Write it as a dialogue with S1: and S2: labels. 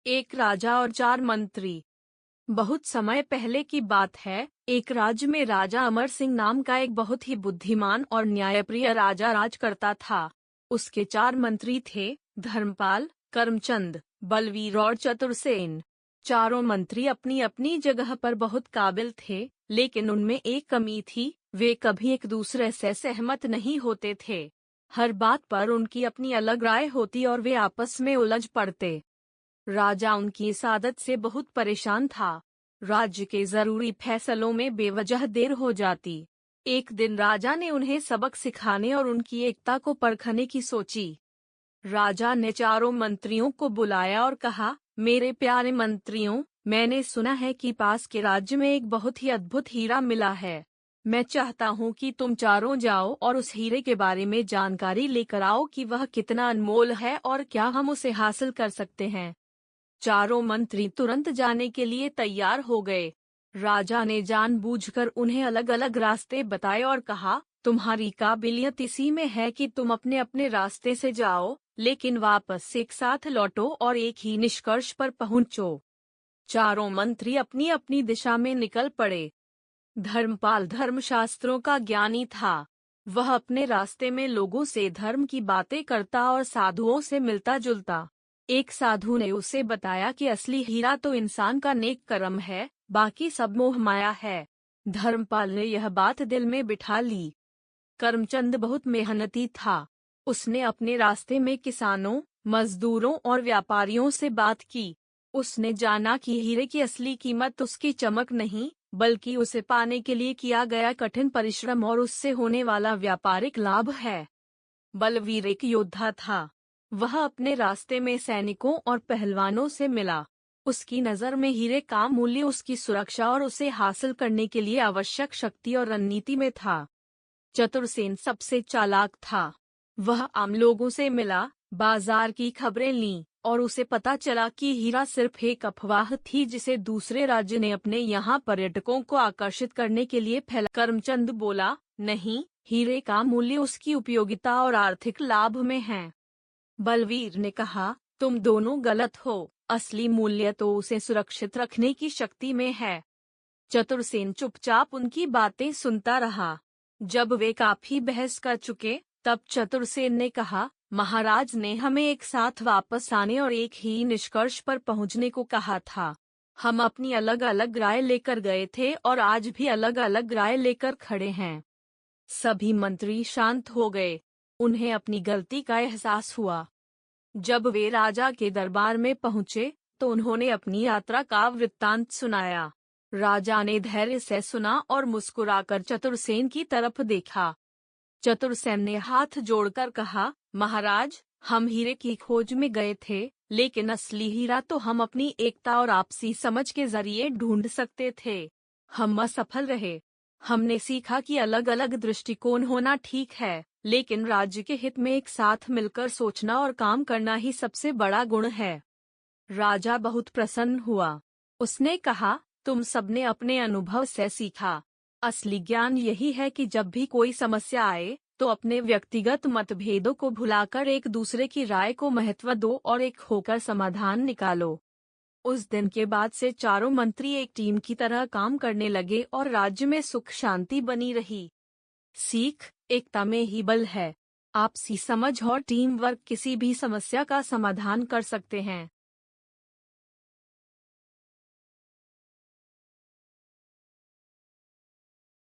S1: एक राजा और 4 मंत्री। बहुत समय पहले की बात है। एक राज्य में राजा अमर सिंह नाम का एक बहुत ही बुद्धिमान और न्यायप्रिय राजा राज करता था। उसके 4 मंत्री थे, धर्मपाल, करमचंद, बलवीर और चतुरसेन। चारों मंत्री अपनी अपनी जगह पर बहुत काबिल थे, लेकिन उनमें एक कमी थी, वे कभी एक दूसरे से सहमत नहीं होते थे। हर बात पर उनकी अपनी अलग राय होती और वे आपस में उलझ पड़ते। राजा उनकी इस आदत से बहुत परेशान था। राज्य के जरूरी फैसलों में बेवजह देर हो जाती। एक दिन राजा ने उन्हें सबक सिखाने और उनकी एकता को परखने की सोची। राजा ने चारों मंत्रियों को बुलाया और कहा, मेरे प्यारे मंत्रियों, मैंने सुना है कि पास के राज्य में एक बहुत ही अद्भुत हीरा मिला है। मैं चाहता हूँ कि तुम चारों जाओ और उस हीरे के बारे में जानकारी लेकर आओ कि वह कितना अनमोल है और क्या हम उसे हासिल कर सकते हैं। चारों मंत्री तुरंत जाने के लिए तैयार हो गए। राजा ने जानबूझकर उन्हें अलग अलग रास्ते बताए और कहा, तुम्हारी काबिलियत इसी में है कि तुम अपने अपने रास्ते से जाओ, लेकिन वापस एक साथ लौटो और एक ही निष्कर्ष पर पहुंचो। चारों मंत्री अपनी अपनी दिशा में निकल पड़े। धर्मपाल धर्मशास्त्रों का ज्ञानी था। वह अपने रास्ते में लोगों से धर्म की बातें करता और साधुओं से मिलता जुलता। एक साधु ने उसे बताया कि असली हीरा तो इंसान का नेक कर्म है, बाकी सब मोह माया है। धर्मपाल ने यह बात दिल में बिठा ली। करमचंद बहुत मेहनती था। उसने अपने रास्ते में किसानों, मजदूरों और व्यापारियों से बात की। उसने जाना कि हीरे की असली कीमत उसकी चमक नहीं, बल्कि उसे पाने के लिए किया गया कठिन परिश्रम और उससे होने वाला व्यापारिक लाभ है। बलवीर एक योद्धा था। वह अपने रास्ते में सैनिकों और पहलवानों से मिला। उसकी नज़र में हीरे का मूल्य उसकी सुरक्षा और उसे हासिल करने के लिए आवश्यक शक्ति और रणनीति में था। चतुरसेन सबसे चालाक था। वह आम लोगों से मिला, बाजार की खबरें लीं, और उसे पता चला कि हीरा सिर्फ एक अफवाह थी जिसे दूसरे राज्य ने अपने यहाँ पर्यटकों को आकर्षित करने के लिए फैला। करमचंद बोला, नहीं, हीरे का मूल्य उसकी उपयोगिता और आर्थिक लाभ में है। बलवीर ने कहा, तुम दोनों गलत हो, असली मूल्य तो उसे सुरक्षित रखने की शक्ति में है। चतुरसेन चुपचाप उनकी बातें सुनता रहा। जब वे काफी बहस कर चुके, तब चतुरसेन ने कहा, महाराज ने हमें एक साथ वापस आने और एक ही निष्कर्ष पर पहुंचने को कहा था। हम अपनी अलग अलग राय लेकर गए थे और आज भी अलग अलग राय लेकर खड़े हैं। सभी मंत्री शांत हो गए। उन्हें अपनी गलती का एहसास हुआ। जब वे राजा के दरबार में पहुंचे, तो उन्होंने अपनी यात्रा का वृत्तांत सुनाया। राजा ने धैर्य से सुना और मुस्कुराकर चतुरसेन की तरफ देखा। चतुरसेन ने हाथ जोड़कर कहा, महाराज, हम हीरे की खोज में गए थे, लेकिन असली हीरा तो हम अपनी एकता और आपसी समझ के जरिए ढूंढ सकते थे। हम असफल रहे। हमने सीखा कि अलग अलग दृष्टिकोण होना ठीक है, लेकिन राज्य के हित में एक साथ मिलकर सोचना और काम करना ही सबसे बड़ा गुण है। राजा बहुत प्रसन्न हुआ। उसने कहा, तुम सबने अपने अनुभव से सीखा। असली ज्ञान यही है कि जब भी कोई समस्या आए, तो अपने व्यक्तिगत मतभेदों को भुलाकर एक दूसरे की राय को महत्व दो और एक होकर समाधान निकालो। उस दिन के बाद से चारों मंत्री एक टीम की तरह काम करने लगे और राज्य में सुख शांति बनी रही। सीख, एकता में ही बल है। आपसी समझ और टीम वर्क किसी भी समस्या का समाधान कर सकते हैं।